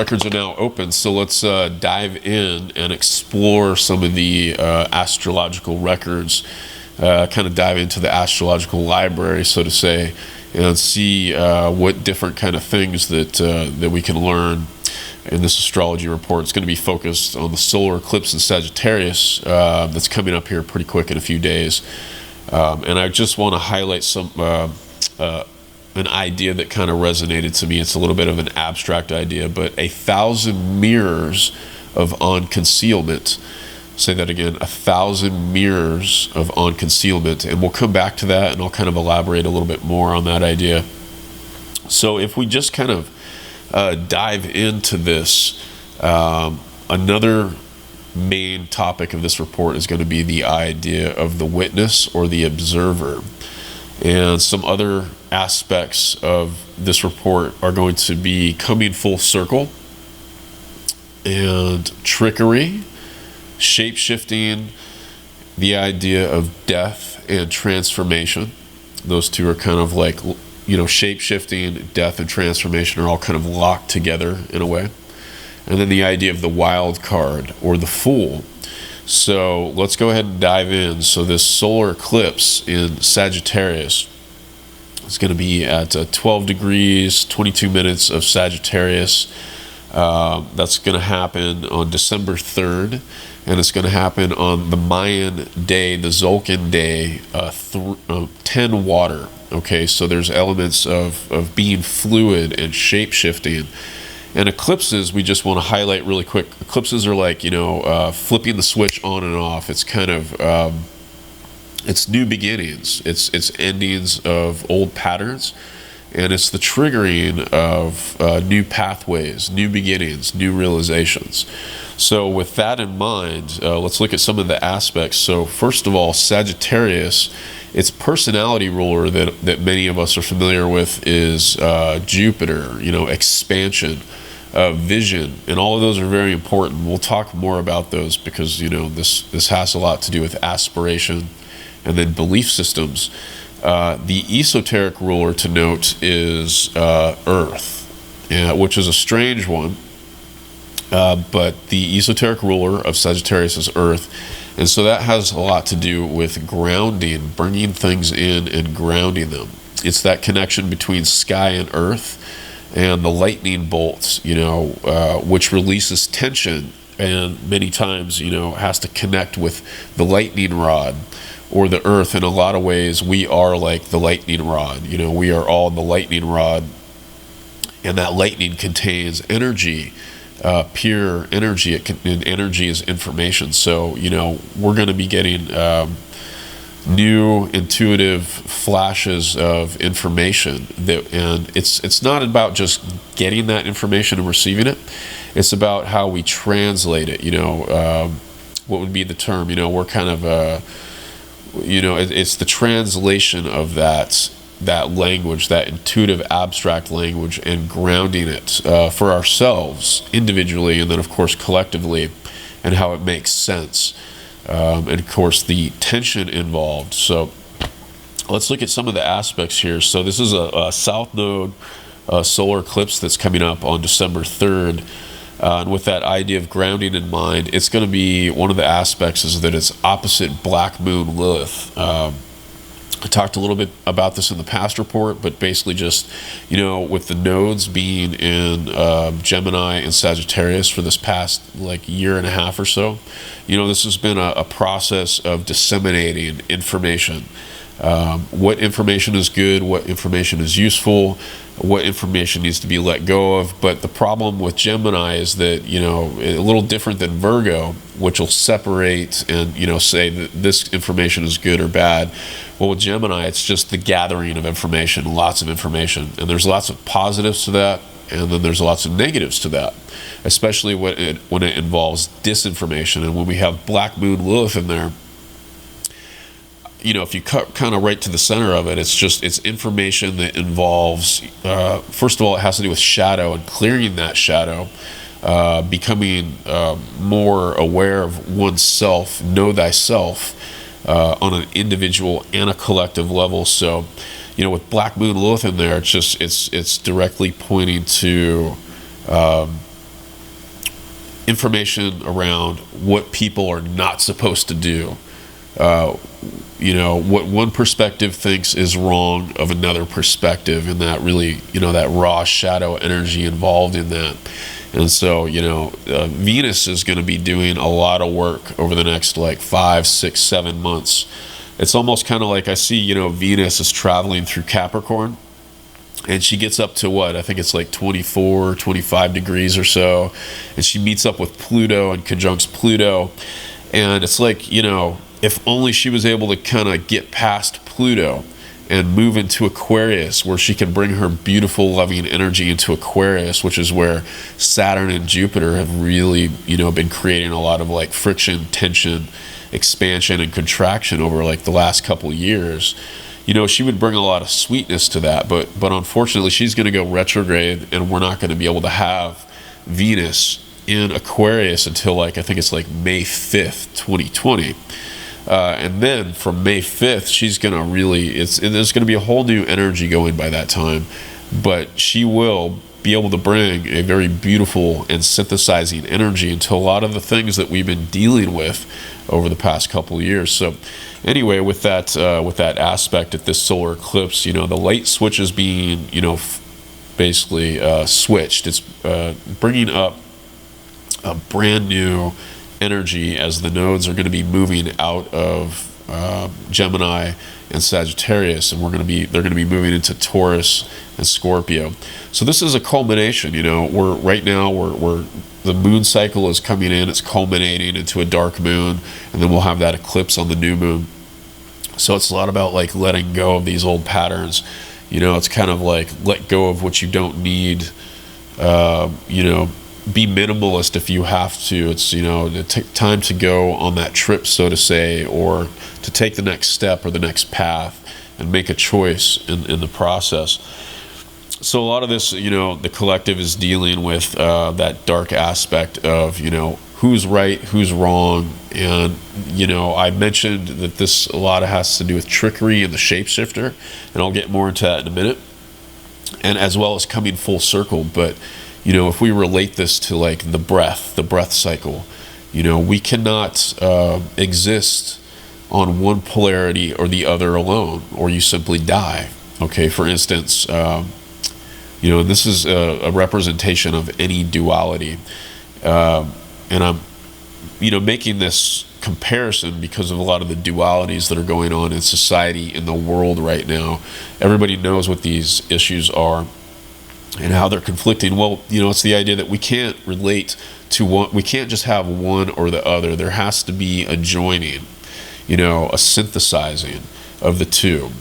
records are now open, so let's dive in and explore some of the astrological records, kind of dive into the astrological library, so to say, and see what different kind of things that we can learn in this astrology report. It's going to be focused on the solar eclipse in Sagittarius that's coming up here pretty quick in a few days. And I just want to highlight some an idea that kind of resonated to me. It's a little bit of an abstract idea, but 1,000 mirrors of unconcealment. Say that again, 1,000 mirrors of unconcealment. And we'll come back to that, and I'll kind of elaborate a little bit more on that idea. So if we just kind of dive into this, another main topic of this report is going to be the idea of the witness or the observer. And some other aspects of this report are going to be coming full circle, and trickery, shape-shifting, the idea of death and transformation. Those two are kind of like, shape-shifting, death, and transformation are all kind of locked together in a way. And then the idea of the wild card or the fool. So let's go ahead and dive in. So this solar eclipse in Sagittarius is going to be at 12 degrees, 22 minutes of Sagittarius. That's going to happen on December 3rd. And it's going to happen on the Mayan day, the Tzolk'in day, 10 water. Okay, so there's elements of being fluid and shape-shifting. And eclipses, we just want to highlight really quick. Eclipses are like, flipping the switch on and off. It's kind of, it's new beginnings. It's endings of old patterns. And it's the triggering of new pathways, new beginnings, new realizations. So with that in mind, let's look at some of the aspects. So first of all, Sagittarius, its personality ruler that many of us are familiar with is Jupiter, expansion, vision, and all of those are very important. We'll talk more about those because, this has a lot to do with aspiration and then belief systems. The esoteric ruler to note is Earth, which is a strange one. But the esoteric ruler of Sagittarius is Earth. And so that has a lot to do with grounding, bringing things in and grounding them. It's that connection between sky and earth and the lightning bolts, which releases tension and many times, has to connect with the lightning rod or the earth. In a lot of ways, we are like the lightning rod. We are all the lightning rod, and that lightning contains energy. Pure energy. And energy is information. So we're going to be getting new intuitive flashes of information and it's not about just getting that information and receiving it. It's about how we translate it. What would be the term? We're kind of it's the translation of that language, that intuitive abstract language, and grounding it for ourselves individually, and then of course collectively, and how it makes sense, and of course the tension involved. So let's look at some of the aspects here. So this is a south node solar eclipse that's coming up on December 3rd, and with that idea of grounding in mind, it's going to be one of the aspects is that it's opposite black moon Lilith. I talked a little bit about this in the past report, but basically just, with the nodes being in Gemini and Sagittarius for this past year and a half or so, this has been a process of disseminating information. What information is good, what information is useful, what information needs to be let go of. But the problem with Gemini is that, a little different than Virgo, which will separate and, say that this information is good or bad. Well, with Gemini, it's just the gathering of information, lots of information. And there's lots of positives to that, and then there's lots of negatives to that, especially when it involves disinformation. And when we have Black Moon Lilith in there, if you cut kind of right to the center of it, it's information that involves, first of all, it has to do with shadow and clearing that shadow, becoming more aware of oneself, know thyself, on an individual and a collective level. So, with Black Moon Lilith in there, it's directly pointing to information around what people are not supposed to do. What one perspective thinks is wrong of another perspective, and that really, that raw shadow energy involved in that. And so, Venus is going to be doing a lot of work over the next 5, 6, 7 months. It's almost kind of like I see, Venus is traveling through Capricorn, and she gets up to I think it's 24, 25 degrees or so, and she meets up with Pluto and conjuncts Pluto. And it's if only she was able to kind of get past Pluto and move into Aquarius, where she can bring her beautiful, loving energy into Aquarius, which is where Saturn and Jupiter have really, been creating a lot of friction, tension, expansion, and contraction over the last couple of years. She would bring a lot of sweetness to that, but unfortunately she's going to go retrograde, and we're not going to be able to have Venus in Aquarius until I think it's May 5th, 2020. And then from May 5th, she's going to really, there's going to be a whole new energy going by that time, but she will be able to bring a very beautiful and synthesizing energy into a lot of the things that we've been dealing with over the past couple of years. So anyway, with that aspect at this solar eclipse, the light switch is being, basically switched. It's bringing up a brand new energy as the nodes are going to be moving out of Gemini and Sagittarius, and they're going to be moving into Taurus and Scorpio. So this is a culmination. We're the moon cycle is coming in. It's culminating into a dark moon, and then we'll have that eclipse on the new moon. So it's a lot about letting go of these old patterns. It's kind of let go of what you don't need. Be minimalist if you have to. It's time to go on that trip, so to say, or to take the next step or the next path and make a choice in the process. So a lot of this, the collective is dealing with that dark aspect of who's right, who's wrong. And I mentioned that this a lot has to do with trickery and the shapeshifter, and I'll get more into that in a minute, and as well as coming full circle. But if we relate this to the breath cycle, we cannot exist on one polarity or the other alone, or you simply die. Okay, for instance, this is a representation of any duality, and I'm making this comparison because of a lot of the dualities that are going on in society, in the world right now. Everybody knows what these issues are and how they're conflicting. Well, it's the idea that we can't relate to one. We can't just have one or the other. There has to be a joining, a synthesizing of the two.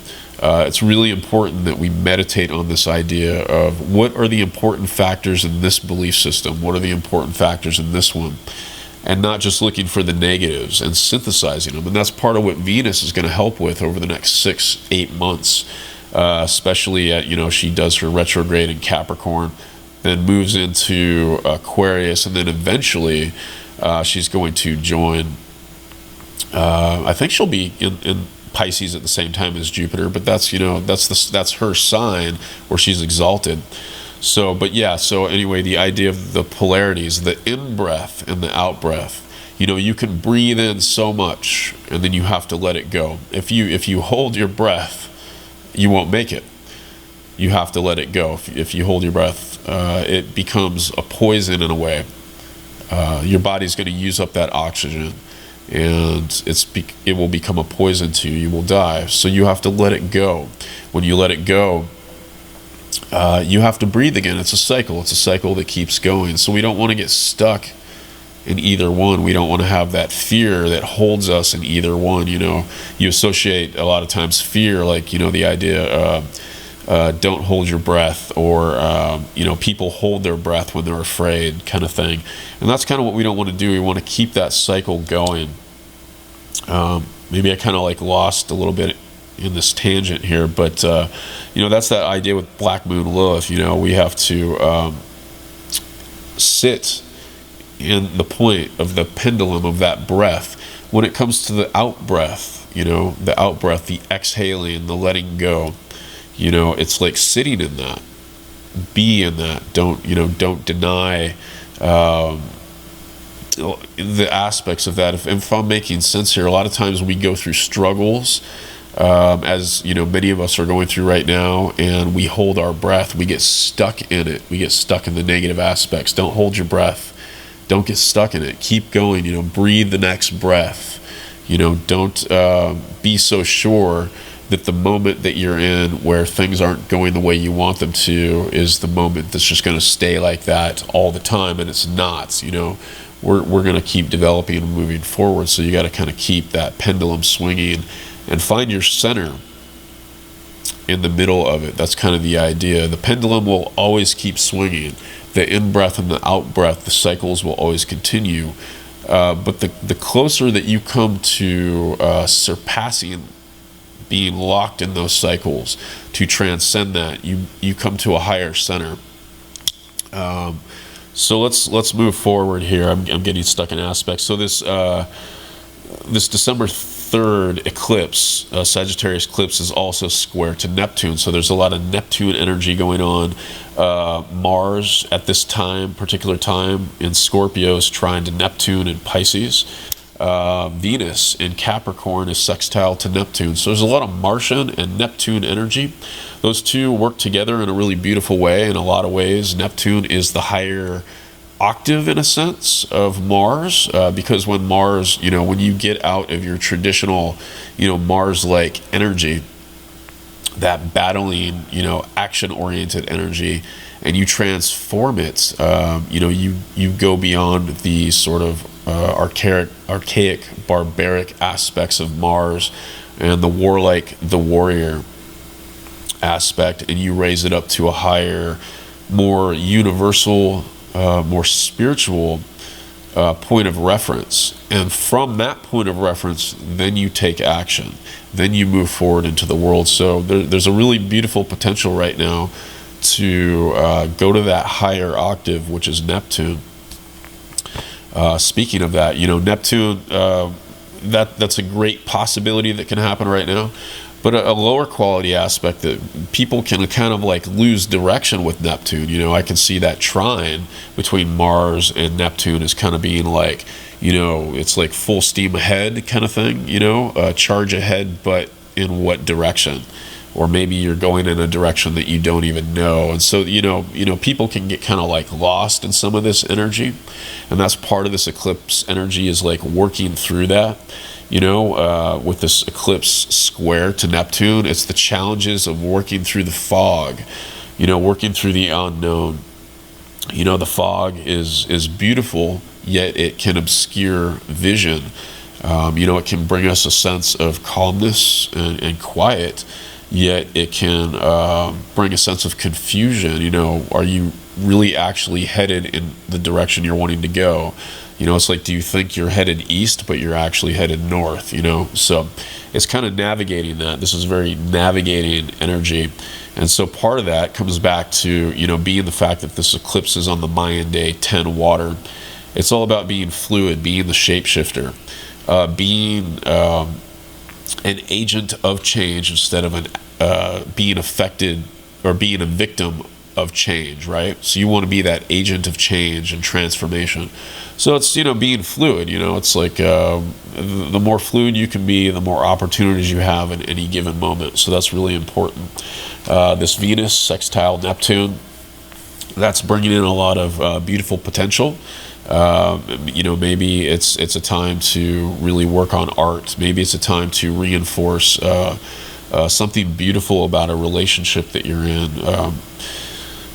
It's really important that we meditate on this idea of what are the important factors in this belief system, what are the important factors in this one, and not just looking for the negatives and synthesizing them. And that's part of what Venus is going to help with over the next 6-8 months. Especially she does her retrograde in Capricorn, then moves into Aquarius, and then eventually she's going to join, I think she'll be in Pisces at the same time as Jupiter, but that's her sign where she's exalted. So anyway, the idea of the polarities, the in-breath and the out-breath. You can breathe in so much, and then you have to let it go. If you hold your breath, you won't make it. You have to let it go. If you hold your breath, it becomes a poison in a way. Your body's going to use up that oxygen, and it will become a poison to you. You will die. So you have to let it go. When you let it go, you have to breathe again. It's a cycle. It's a cycle that keeps going. So we don't want to get stuck in either one. We don't want to have that fear that holds us in either one. You associate a lot of times fear, the idea don't hold your breath, or people hold their breath when they're afraid, kind of thing. And that's kind of what we don't want to do. We want to keep that cycle going. Maybe I kind of lost a little bit in this tangent here, but that's that idea with Black Moon Lilith. We have to sit in the point of the pendulum of that breath. When it comes to the out breath, the out breath, the exhaling, the letting go, it's like sitting in that, be in that. Don't deny the aspects of that. If I'm making sense here, a lot of times we go through struggles, as you know, many of us are going through right now, and we hold our breath. We get stuck in it. We get stuck in the negative aspects. Don't hold your breath. Don't get stuck in it. Keep going. You know, breathe the next breath. You know, don't be so sure that the moment that you're in where things aren't going the way you want them to is the moment that's just going to stay like that all the time, and it's not. You know, we're going to keep developing and moving forward, so you got to kind of keep that pendulum swinging and find your center in the middle of it. That's kind of the idea. The pendulum will always keep swinging. The in-breath and the out-breath, the cycles will always continue. But the closer that you come to surpassing being locked in those cycles, to transcend that, you come to a higher center. So let's move forward here. I'm getting stuck in aspects. So this December 3rd eclipse, Sagittarius eclipse, is also square to Neptune. So there's a lot of Neptune energy going on. Mars at this particular time in Scorpio is trine to Neptune in Pisces. Venus in Capricorn is sextile to Neptune. So there's a lot of Martian and Neptune energy. Those two work together in a really beautiful way. In a lot of ways, Neptune is the higher octave, in a sense, of Mars, because when Mars, you know, when you get out of your traditional, you know, Mars-like energy, that battling, you know, action-oriented energy, and you transform it, you know, you go beyond the sort of archaic, barbaric aspects of Mars and the warlike, the warrior aspect, and you raise it up to a higher, more universal, more spiritual point of reference. And from that point of reference, then you take action. Then you move forward into the world. So there's a really beautiful potential right now to go to that higher octave, which is Neptune. Speaking of that, you know, Neptune, that's a great possibility that can happen right now. But a lower quality aspect that people can kind of like lose direction with Neptune. You know, I can see that trine between Mars and Neptune is kind of being like, you know, it's like full steam ahead kind of thing, you know, charge ahead, but in what direction? Or maybe you're going in a direction that you don't even know. And so, you know, people can get kind of like lost in some of this energy. And that's part of this eclipse energy, is like working through that. You know, with this eclipse square to Neptune, it's the challenges of working through the fog, you know, working through the unknown. You know, the fog is beautiful, yet it can obscure vision. You know, it can bring us a sense of calmness and quiet, yet it can bring a sense of confusion. You know, are you really actually headed in the direction you're wanting to go? You know, it's like, do you think you're headed east, but you're actually headed north, you know? So it's kind of navigating that. This is very navigating energy. And so part of that comes back to, you know, being the fact that this eclipse is on the Mayan day 10 water. It's all about being fluid, being the shapeshifter, being an agent of change instead of being affected or being a victim of change, right? So you want to be that agent of change and transformation. So it's, you know, being fluid. You know, it's like the more fluid you can be, the more opportunities you have in any given moment. So that's really important. This Venus sextile Neptune, that's bringing in a lot of beautiful potential. You know, maybe it's a time to really work on art. Maybe it's a time to reinforce something beautiful about a relationship that you're in.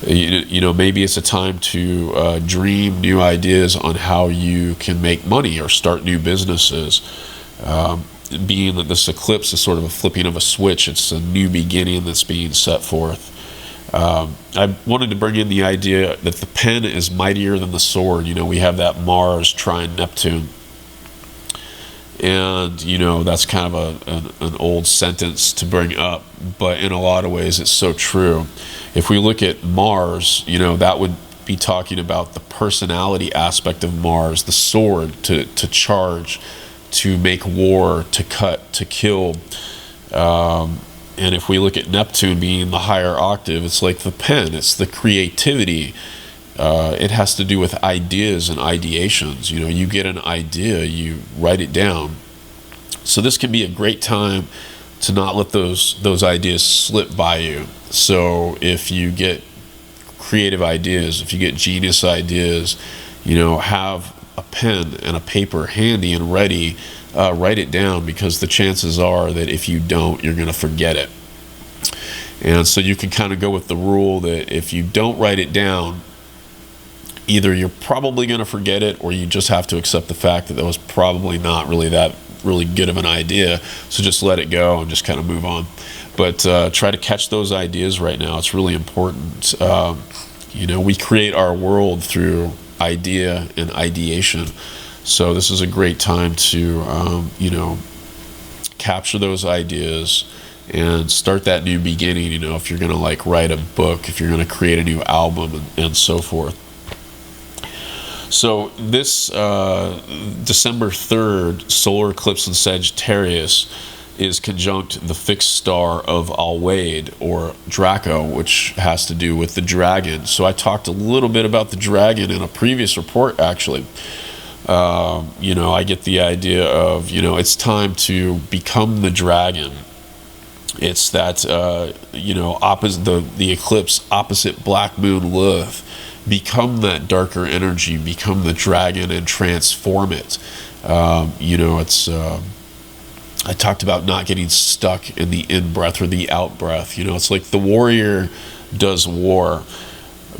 You know, maybe it's a time to dream new ideas on how you can make money or start new businesses. Being that this eclipse is sort of a flipping of a switch, it's a new beginning that's being set forth. I wanted to bring in the idea that the pen is mightier than the sword. You know, we have that Mars trine Neptune. And, you know, that's kind of an old sentence to bring up, but in a lot of ways it's so true. If we look at Mars, you know, that would be talking about the personality aspect of Mars, the sword, to charge, to make war, to cut, to kill. And if we look at Neptune being the higher octave, it's like the pen, it's the creativity, it has to do with ideas and ideations. You know, you get an idea, you write it down. So this can be a great time to not let those ideas slip by you. So if you get creative ideas, if you get genius ideas, you know, have a pen and a paper handy and ready. Write it down, because the chances are that if you don't, you're going to forget it. And so you can kind of go with the rule that if you don't write it down, either you're probably going to forget it, or you just have to accept the fact that was probably not really good of an idea. So just let it go and just kind of move on. But try to catch those ideas right now. It's really important. You know, we create our world through idea and ideation. So this is a great time to, you know, capture those ideas and start that new beginning. You know, if you're going to like write a book, if you're going to create a new album, and so forth. So this December 3rd, solar eclipse in Sagittarius is conjunct the fixed star of ALWAID, or DRACO, which has to do with the dragon. So I talked a little bit about the dragon in a previous report, actually. You know, I get the idea of, you know, it's time to become the dragon. It's that, you know, opposite the eclipse, opposite black moon Lilith. Become that darker energy, become the dragon and transform it. You know, it's, I talked about not getting stuck in the in-breath or the out-breath. You know, it's like the warrior does war,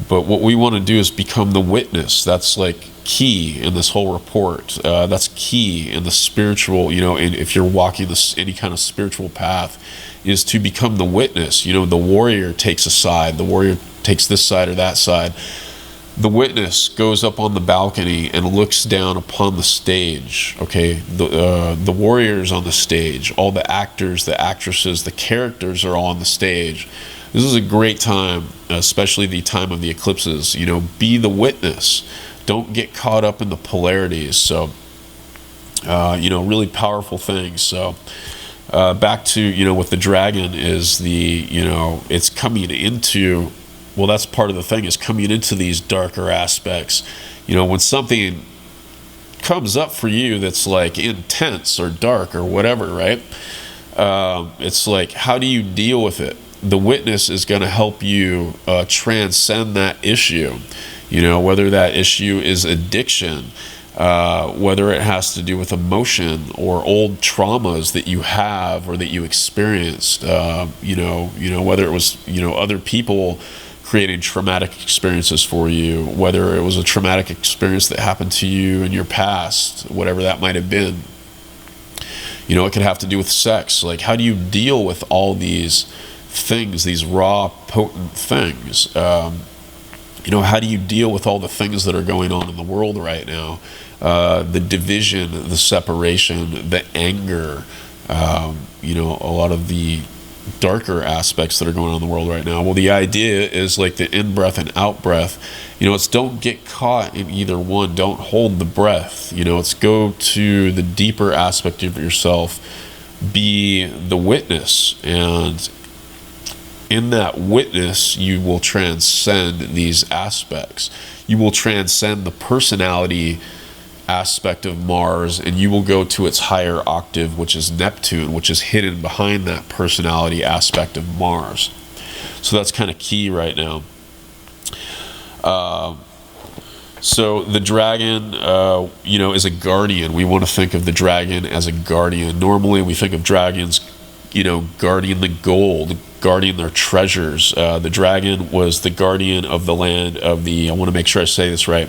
but what we want to do is become the witness. That's like key in this whole report. That's key in the spiritual, you know, and if you're walking any kind of spiritual path, is to become the witness. You know, the warrior takes a side, the warrior takes this side or that side. The witness goes up on the balcony and looks down upon the stage. Okay, the warrior's on the stage. All the actors, the actresses, the characters are all on the stage. This is a great time, especially the time of the eclipses. You know, be the witness. Don't get caught up in the polarities. So, you know, really powerful things. So, back to, you know, with the dragon is the, you know, it's coming into, well, that's part of the thing, is coming into these darker aspects. You know, when something comes up for you that's like intense or dark or whatever, right? It's like, how do you deal with it? The witness is going to help you transcend that issue. You know, whether that issue is addiction, whether it has to do with emotion or old traumas that you have or that you experienced. You know, whether it was, you know, other people creating traumatic experiences for you, whether it was a traumatic experience that happened to you in your past, whatever that might have been. You know, it could have to do with sex. Like, how do you deal with all these things, these raw, potent things? You know, how do you deal with all the things that are going on in the world right now? The division, the separation, the anger, you know, a lot of the darker aspects that are going on in the world right now. Well, the idea is like the in-breath and out-breath. You know, it's don't get caught in either one. Don't hold the breath. You know, it's go to the deeper aspect of yourself. Be the witness. And in that witness, you will transcend these aspects. You will transcend the personality aspect of Mars, and you will go to its higher octave, which is Neptune, which is hidden behind that personality aspect of Mars. So that's kind of key right now. So the dragon, you know, is a guardian. We want to think of the dragon as a guardian. Normally we think of dragons, you know, guarding the gold, guarding their treasures. The dragon was the guardian of the land of the, I want to make sure I say this right,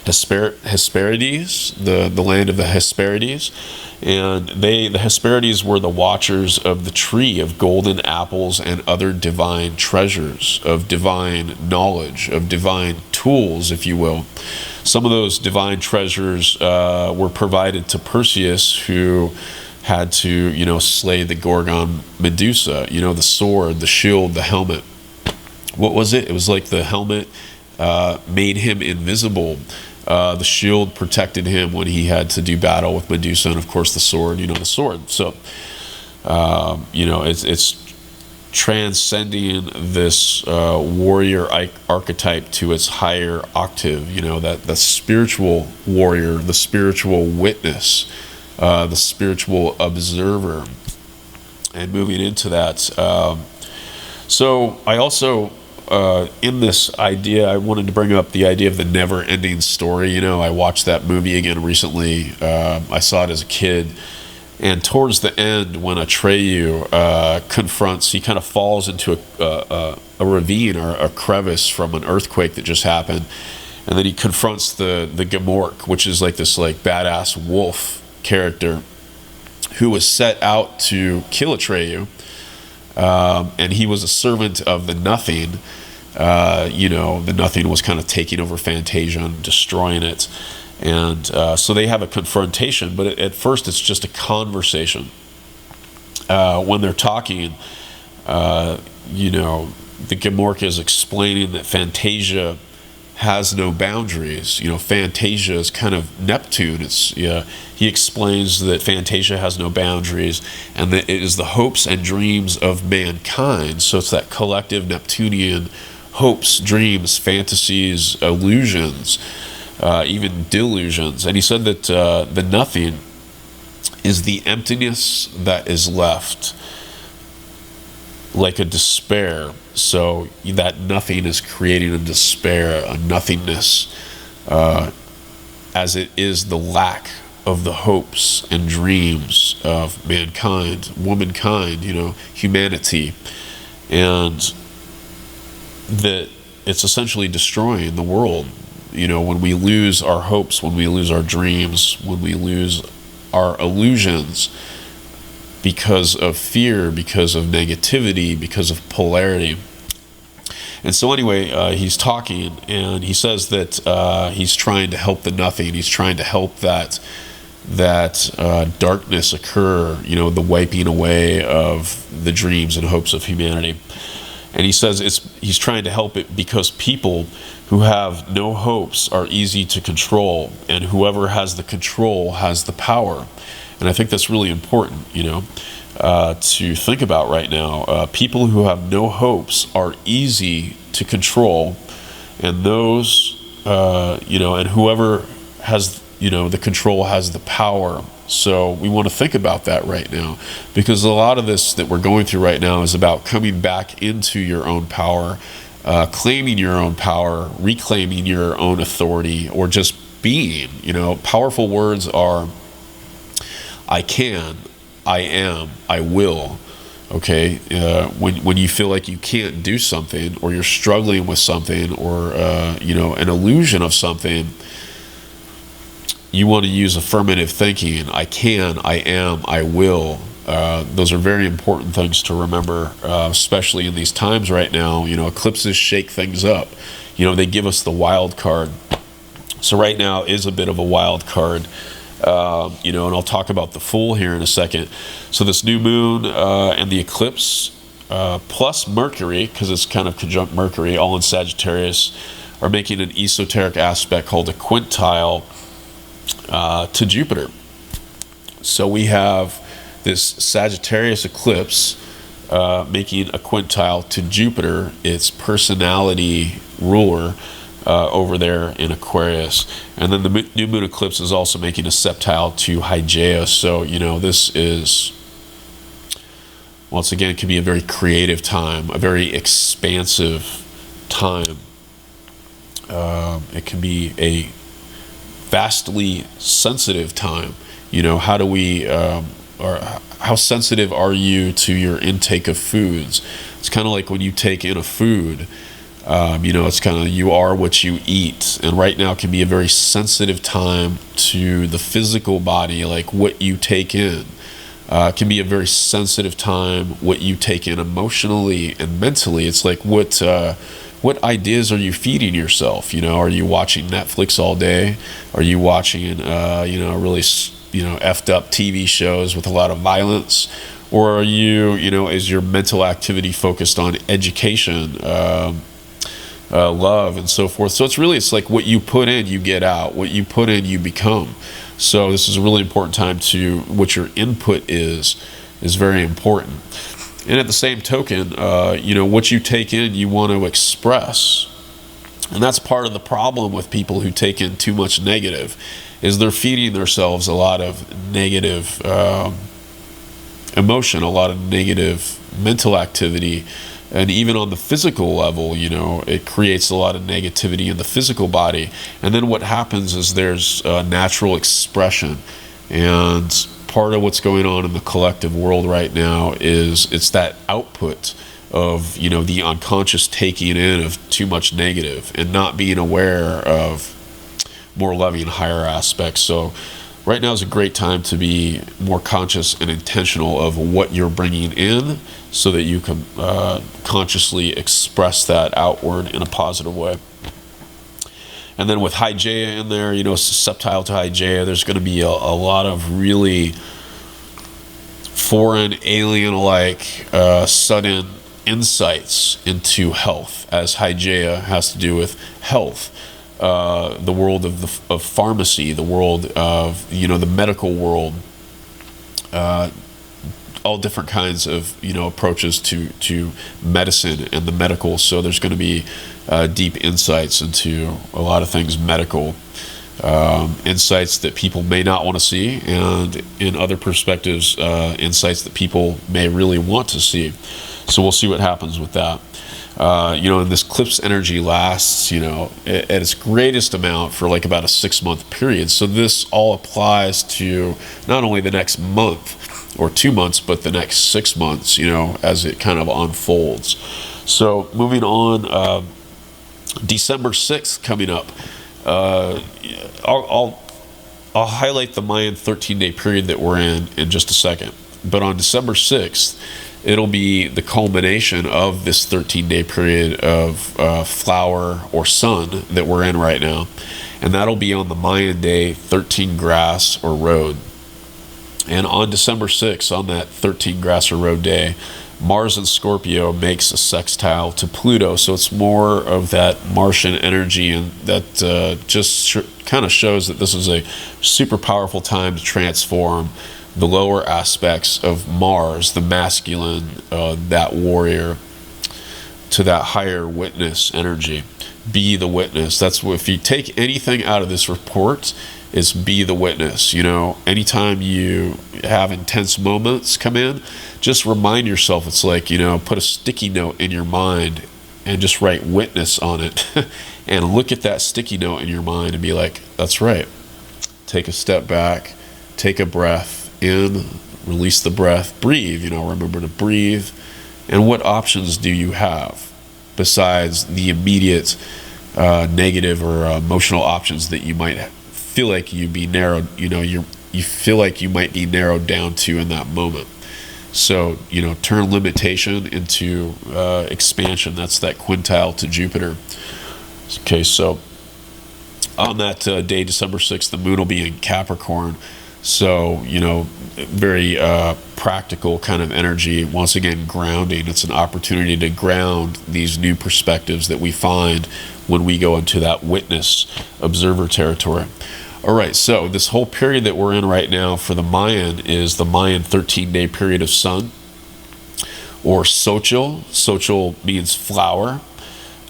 Hesperides, the land of the Hesperides. And the Hesperides were the watchers of the tree of golden apples and other divine treasures, of divine knowledge, of divine tools, if you will. Some of those divine treasures were provided to Perseus, who had to, you know, slay the Gorgon Medusa, you know, the sword, the shield, the helmet. What was it? It was like the helmet made him invisible. The shield protected him when he had to do battle with Medusa, and of course the sword, you know, the sword. So, you know, it's transcending this warrior archetype to its higher octave, that the spiritual warrior, the spiritual witness, the spiritual observer, and moving into that. So I also, in this idea, I wanted to bring up the idea of the never-ending story. I watched that movie again recently. I saw it as a kid. And towards the end, when Atreyu confronts, he kind of falls into a ravine or a crevice from an earthquake that just happened. And then he confronts the GMORK, which is like this badass wolf character who was set out to kill Atreyu. And he was a servant of the Nothing. The Nothing was kind of taking over Fantasia and destroying it. And so they have a confrontation, but at first it's just a conversation. When they're talking, the GMORK is explaining that Fantasia has no boundaries. Fantasia is kind of Neptune. He explains that Fantasia has no boundaries, and that it is the hopes and dreams of mankind. So it's that collective Neptunian hopes, dreams, fantasies, illusions, even delusions. And he said that the Nothing is the emptiness that is left, like a despair. So that Nothing is creating a despair, a nothingness, as it is the lack of the hopes and dreams of mankind, womankind, humanity. And that it's essentially destroying the world. When we lose our hopes, when we lose our dreams, when we lose our illusions because of fear, because of negativity, because of polarity. And so anyway, he's talking, and he says that he's trying to help the Nothing. He's trying to help that darkness occur, the wiping away of the dreams and hopes of humanity. And he says he's trying to help it because people who have no hopes are easy to control, and whoever has the control has the power. And I think that's really important, to think about right now. People who have no hopes are easy to control, and those, and whoever has, the control has the power. So we want to think about that right now, because a lot of this that we're going through right now is about coming back into your own power, claiming your own power, reclaiming your own authority, or just being. Powerful words are I can, I am, I will. Okay, when you feel like you can't do something, or you're struggling with something, or an illusion of something, you want to use affirmative thinking. I can, I am, I will. Those are very important things to remember, especially in these times right now. Eclipses shake things up. They give us the wild card. So right now is a bit of a wild card. And I'll talk about the full here in a second. So this new moon and the eclipse, plus Mercury, because it's kind of conjunct Mercury, all in Sagittarius, are making an esoteric aspect called a quintile to Jupiter. So we have this Sagittarius eclipse making a quintile to Jupiter, its personality ruler, over there in Aquarius. And then the new moon eclipse is also making a sextile to Hygeia. So, this is, once again, it can be a very creative time, a very expansive time. It can be a vastly sensitive time. How do we, or how sensitive are you to your intake of foods? It's kind of like when you take in a food, it's kind of, you are what you eat. And right now can be a very sensitive time to the physical body, like what you take in. It can be a very sensitive time, what you take in emotionally and mentally. It's like, what ideas are you feeding yourself? Are you watching Netflix all day? Are you watching, really, effed up TV shows with a lot of violence? Or are you, is your mental activity focused on education, love, and so forth? So it's like what you put in, you get out. What you put in, you become. So this is a really important time to, what your input is very important. And at the same token, what you take in, you want to express. And that's part of the problem with people who take in too much negative, is they're feeding themselves a lot of negative emotion, a lot of negative mental activity. And even on the physical level, it creates a lot of negativity in the physical body. And then what happens is there's natural expression. And part of what's going on in the collective world right now is it's that output of, the unconscious taking in of too much negative and not being aware of more loving, higher aspects. So right now is a great time to be more conscious and intentional of what you're bringing in, so that you can consciously express that outward in a positive way. And then with Hygeia in there, sextile to Hygeia, there's going to be a lot of really foreign, alien-like, sudden insights into health, as Hygeia has to do with health. The world of pharmacy, the world of, the medical world, all different kinds of, approaches to medicine and the medical. So there's going to be deep insights into a lot of things medical, insights that people may not want to see, and in other perspectives, insights that people may really want to see. So we'll see what happens with that. And this eclipse energy lasts, at its greatest amount for like about a 6-month period. So this all applies to not only the next month or 2 months, but the next 6 months, as it kind of unfolds. So moving on, December 6th coming up. I'll highlight the Mayan 13-day period that we're in just a second. But on December 6th, it'll be the culmination of this 13-day period of flower or sun that we're in right now. And that'll be on the Mayan day 13 grass or road. And on December 6th, on that 13 grass or road day, Mars in Scorpio makes a sextile to Pluto. So it's more of that Martian energy, and that kind of shows that this is a super powerful time to transform the lower aspects of Mars, the masculine, that warrior, to that higher witness energy. Be the witness. That's what, if you take anything out of this report, is be the witness. Anytime you have intense moments come in, just remind yourself, it's like, put a sticky note in your mind and just write witness on it and look at that sticky note in your mind and be like, that's right. Take a step back, take a breath in, release the breath, breathe, remember to breathe. And what options do you have besides the immediate negative or emotional options that you might feel like you feel like you might be narrowed down to in that moment? So, turn limitation into expansion. That's that quintile to Jupiter. Okay, so on that day, December 6th, the moon will be in Capricorn. So, very practical kind of energy. Once again, grounding. It's an opportunity to ground these new perspectives that we find when we go into that witness observer territory. All right, so this whole period that we're in right now for the Mayan is the Mayan 13-day period of sun, or Xochitl. Xochitl means flower,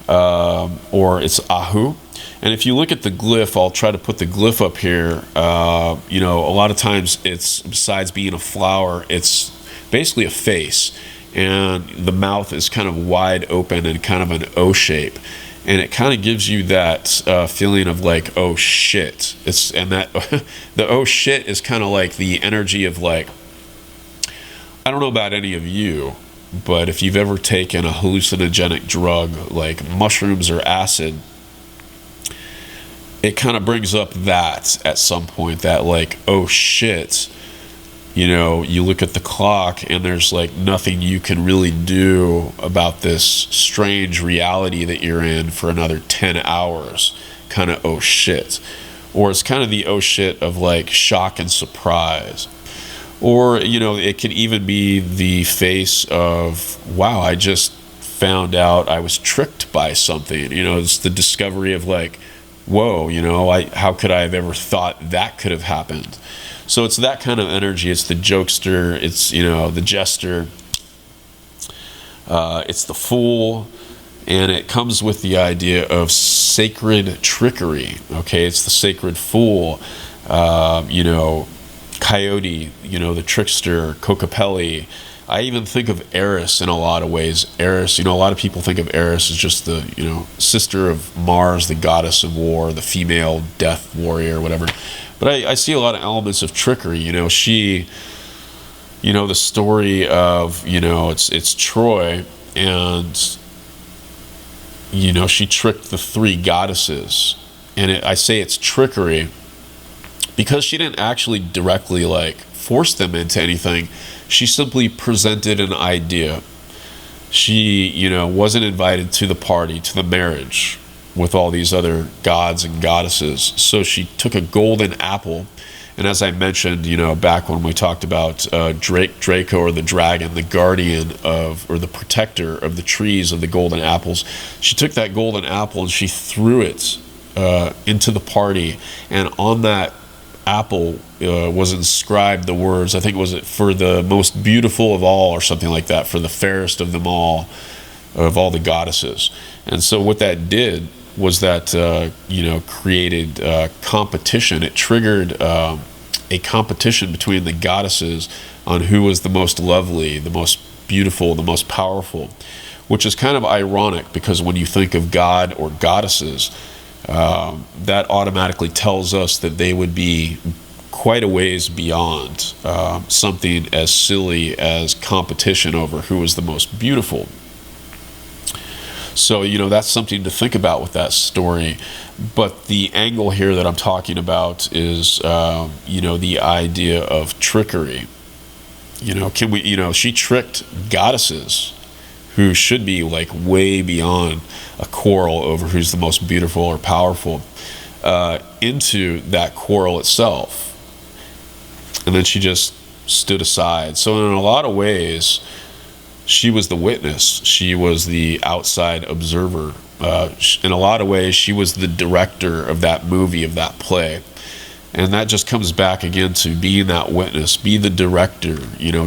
or it's Ahau. And if you look at the glyph, I'll try to put the glyph up here. A lot of times it's, besides being a flower, it's basically a face. And the mouth is kind of wide open and kind of an O shape. And it kind of gives you that feeling of like, oh shit. And that the oh shit is kind of like the energy of like, I don't know about any of you, but if you've ever taken a hallucinogenic drug like mushrooms or acid, it kind of brings up that at some point, that like, oh shit, you look at the clock and there's like nothing you can really do about this strange reality that you're in for another 10 hours, kind of oh shit. Or it's kind of the oh shit of like shock and surprise. Or, it can even be the face of, wow, I just found out I was tricked by something. It's the discovery of like, whoa, how could I have ever thought that could have happened? So it's that kind of energy. It's the jokester, it's, the jester. It's the Fool, and it comes with the idea of sacred trickery. Okay, it's the sacred Fool. Coyote, the trickster, Cocopelli. I even think of Eris in a lot of ways. Eris, a lot of people think of Eris as just the, sister of Mars, the goddess of war, the female death warrior, whatever. But I see a lot of elements of trickery. She, the story of, it's Troy, and, she tricked the three goddesses. And I say it's trickery because she didn't actually directly force them into anything. She simply presented an idea. She, wasn't invited to the party, to the marriage with all these other gods and goddesses. So she took a golden apple, and as I mentioned, back when we talked about Draco, or the dragon, the guardian of, or the protector of the trees of the golden apples, she took that golden apple and she threw it into the party, and on that apple was inscribed the words, I think it was for the most beautiful of all, or something like that, for the fairest of them all, of all the goddesses. And so what that did was that created competition. It triggered a competition between the goddesses on who was the most lovely, the most beautiful, the most powerful, which is kind of ironic, because when you think of God or goddesses, that automatically tells us that they would be quite a ways beyond something as silly as competition over who was the most beautiful. So, that's something to think about with that story. But the angle here that I'm talking about is, the idea of trickery. Can we, she tricked goddesses who should be way beyond a quarrel over who's the most beautiful or powerful, into that quarrel itself. And then she just stood aside. So in a lot of ways, she was the witness. She was the outside observer. In a lot of ways, she was the director of that movie, of that play. And that just comes back again to being that witness. Be the director.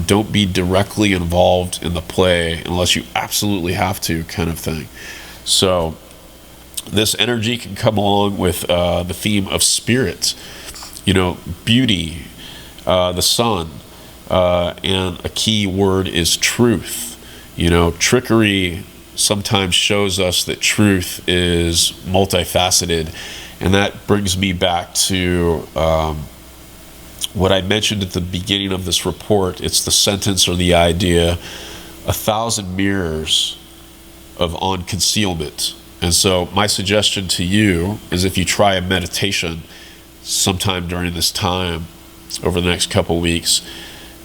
Don't be directly involved in the play unless you absolutely have to, kind of thing. So this energy can come along with the theme of spirit, beauty, the sun, and a key word is truth. Trickery sometimes shows us that truth is multifaceted. And that brings me back to what I mentioned at the beginning of this report. It's the sentence or the idea, 1,000 mirrors of unconcealment. And so my suggestion to you is, if you try a meditation sometime during this time, over the next couple weeks,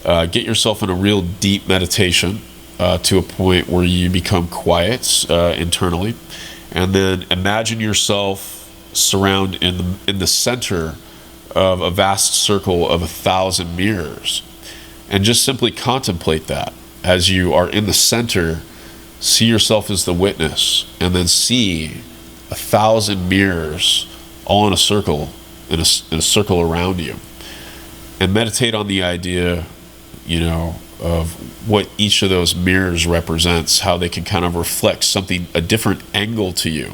get yourself in a real deep meditation to a point where you become quiet internally. And then imagine yourself surround in the center of a vast circle of 1,000 mirrors, and just simply contemplate that as you are in the center. See yourself as the witness, and then see 1,000 mirrors all in a circle, in a circle around you, and meditate on the idea, of what each of those mirrors represents, how they can kind of reflect something, a different angle to you,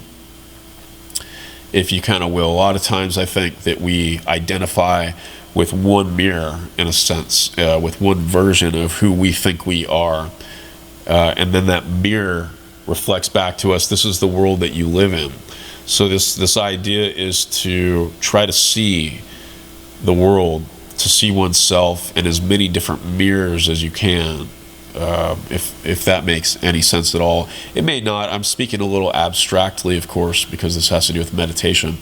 if you kind of will. A lot of times I think that we identify with one mirror, in a sense, with one version of who we think we are. And then that mirror reflects back to us, this is the world that you live in. So this idea is to try to see the world, to see oneself in as many different mirrors as you can. If that makes any sense at all. It may not. I'm speaking a little abstractly, of course, because this has to do with meditation.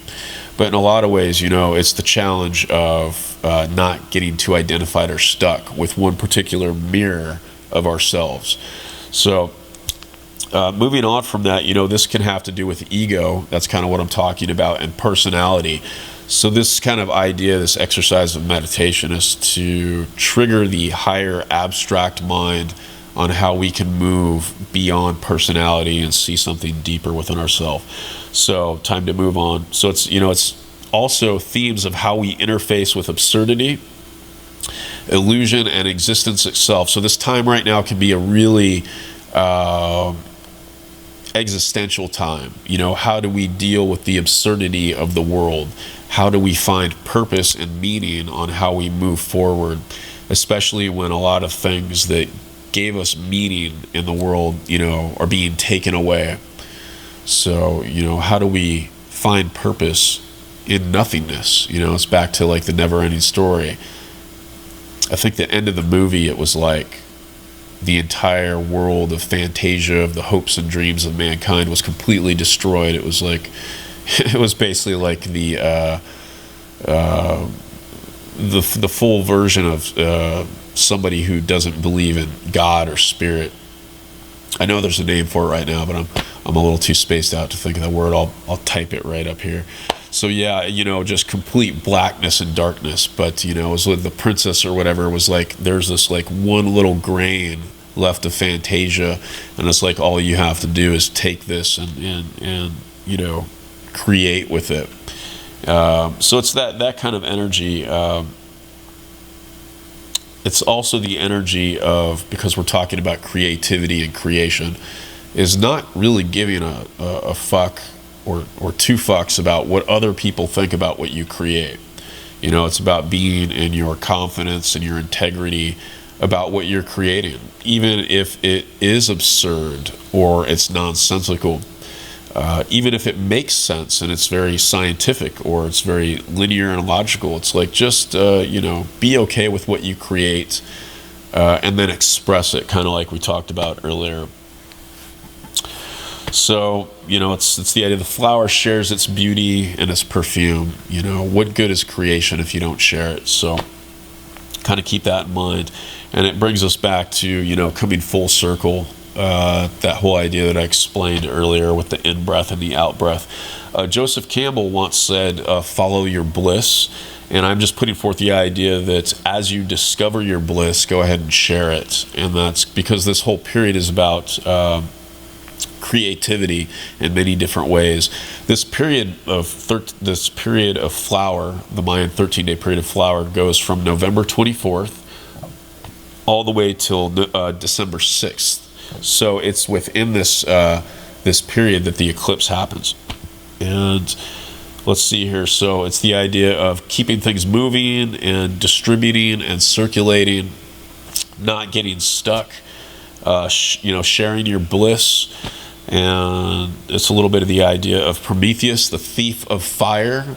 But in a lot of ways, it's the challenge of not getting too identified or stuck with one particular mirror of ourselves. So moving on from that, this can have to do with ego. That's kind of what I'm talking about, and personality. So this kind of idea, this exercise of meditation, is to trigger the higher abstract mind on how we can move beyond personality and see something deeper within ourselves. So time to move on. So it's also themes of how we interface with absurdity, illusion, and existence itself. So this time right now can be a really existential time. You know, how do we deal with the absurdity of the world? How do we find purpose and meaning on how we move forward, especially when a lot of things that gave us meaning in the world, you know, are being taken away. So, you know, how do we find purpose in nothingness? You know, it's back to like the never-ending story. I think the end of the movie, it was like the entire world of fantasia, of the hopes and dreams of mankind, was completely destroyed. It was like, it was basically like the full version of somebody who doesn't believe in God or spirit. I know there's a name for it right now, but I'm a little too spaced out to think of the word. I'll type it right up here. So yeah, you know, just complete blackness and darkness. But you know, it was with the princess or whatever. It was like there's this like one little grain left of fantasia, and it's like all you have to do is take this and you know, create with it. So it's that kind of energy. It's also the energy of, because we're talking about creativity and creation, is not really giving a fuck or two fucks about what other people think about what you create. You know, it's about being in your confidence and your integrity about what you're creating, even if it is absurd or it's nonsensical. Even if it makes sense and it's very scientific or it's very linear and logical, it's like just, you know, be okay with what you create and then express it, kind of like we talked about earlier. So, you know, it's the idea the flower shares its beauty and its perfume. You know, what good is creation if you don't share it? So kind of keep that in mind. And it brings us back to, you know, coming full circle. That whole idea that I explained earlier with the in-breath and the out-breath. Joseph Campbell once said, follow your bliss. And I'm just putting forth the idea that as you discover your bliss, go ahead and share it. And that's because this whole period is about creativity in many different ways. This period of flower, the Mayan 13-day period of flower, goes from November 24th all the way till December 6th. So it's within this this period that the eclipse happens. And let's see here. So it's the idea of keeping things moving and distributing and circulating, not getting stuck, you know, sharing your bliss. And it's a little bit of the idea of Prometheus, the thief of fire,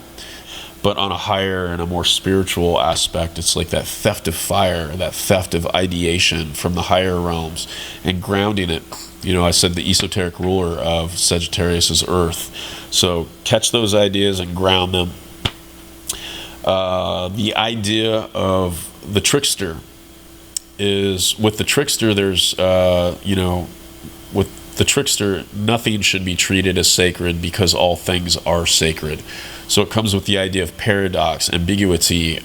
but on a higher and a more spiritual aspect. It's like that theft of fire, that theft of ideation from the higher realms, and grounding it. You know, I said the esoteric ruler of Sagittarius is Earth. So catch those ideas and ground them. The idea of the trickster is, with the trickster, there's, you know, with the trickster, nothing should be treated as sacred because all things are sacred. So it comes with the idea of paradox, ambiguity,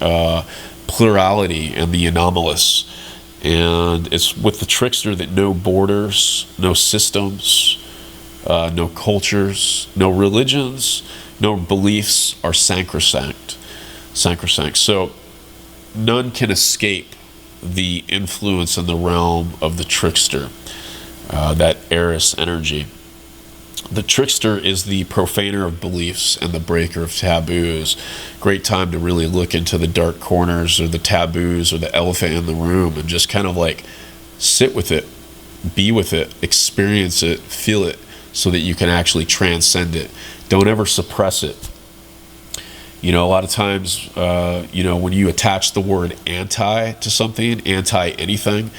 plurality, and the anomalous. And it's with the trickster that no borders, no systems, no cultures, no religions, no beliefs are sacrosanct. So none can escape the influence in the realm of the trickster, that Eris energy. The trickster is the profaner of beliefs and the breaker of taboos. Great time to really look into the dark corners or the taboos or the elephant in the room and just kind of like sit with it, be with it, experience it, feel it, so that you can actually transcend it. Don't ever suppress it. You know, a lot of times, you know, when you attach the word anti to something, anti anything,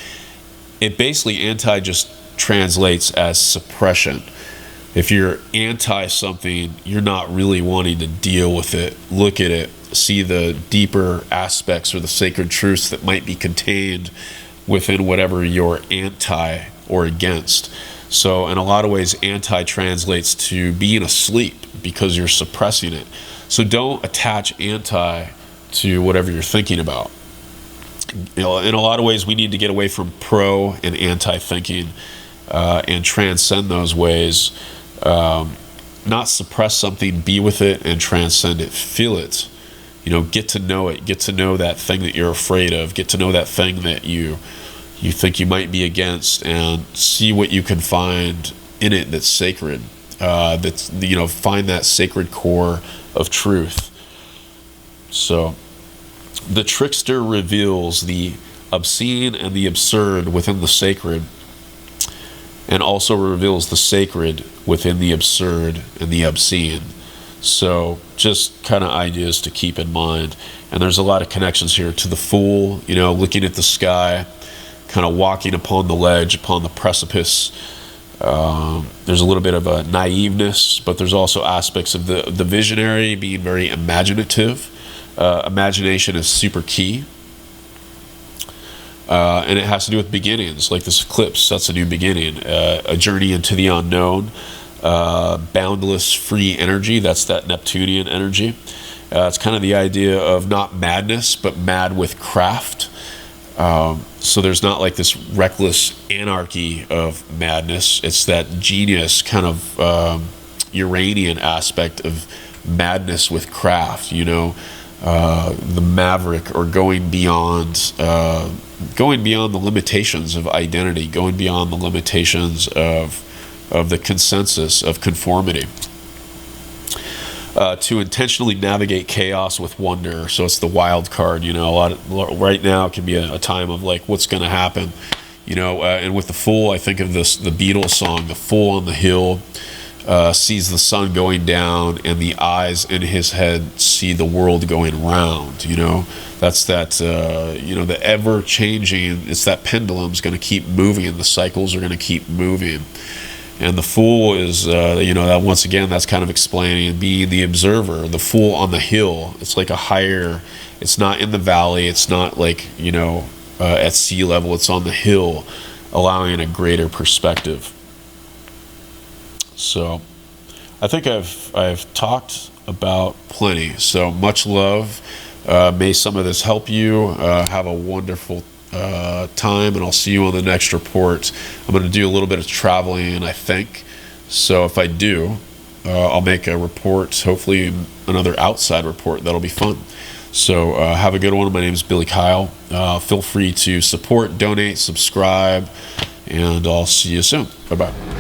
it basically anti just translates as suppression. If you're anti something, you're not really wanting to deal with it, look at it, see the deeper aspects or the sacred truths that might be contained within whatever you're anti or against. So in a lot of ways, anti translates to being asleep because you're suppressing it. So don't attach anti to whatever you're thinking about. You know, in a lot of ways, we need to get away from pro and anti thinking and transcend those ways. Not suppress something, be with it and transcend it, feel it, you know, get to know it, get to know that thing that you're afraid of, get to know that thing that you you think you might be against, and see what you can find in it that's sacred. That's, you know, find that sacred core of truth. So the trickster reveals the obscene and the absurd within the sacred, and also reveals the sacred within the absurd and the obscene. So just kind of ideas to keep in mind. And there's a lot of connections here to the Fool, you know, looking at the sky, kind of walking upon the ledge, upon the precipice. There's a little bit of a naiveness, but there's also aspects of the visionary being very imaginative. Imagination is super key. And it has to do with beginnings, like this eclipse. That's a new beginning, a journey into the unknown, boundless free energy. That's that Neptunian energy. It's kind of the idea of not madness, but mad with craft. So there's not like this reckless anarchy of madness. It's that genius kind of Uranian aspect of madness with craft, you know, the maverick, or going beyond the limitations of identity, going beyond the limitations of the consensus of conformity. To intentionally navigate chaos with wonder. So it's the wild card, you know. Right now it can be a time of like, what's going to happen, you know. And with the Fool, I think of the Beatles song, "The Fool on the Hill sees the sun going down, and the eyes in his head see the world going round." You know, that's that. You know, the ever changing. It's that pendulum's going to keep moving. The cycles are going to keep moving. And the Fool is, you know, that once again, that's kind of explaining being the observer, the Fool on the hill. It's like a higher, it's not in the valley, it's not like, you know, at sea level, it's on the hill, allowing a greater perspective. So I think I've talked about plenty. So much love. May some of this help you. Have a wonderful time, and I'll see you on the next report. I'm going to do a little bit of traveling, I think. So if I do, I'll make a report, hopefully another outside report. That'll be fun. So have a good one. My name is Billy Kyle. Feel free to support, donate, subscribe, and I'll see you soon. Bye-bye.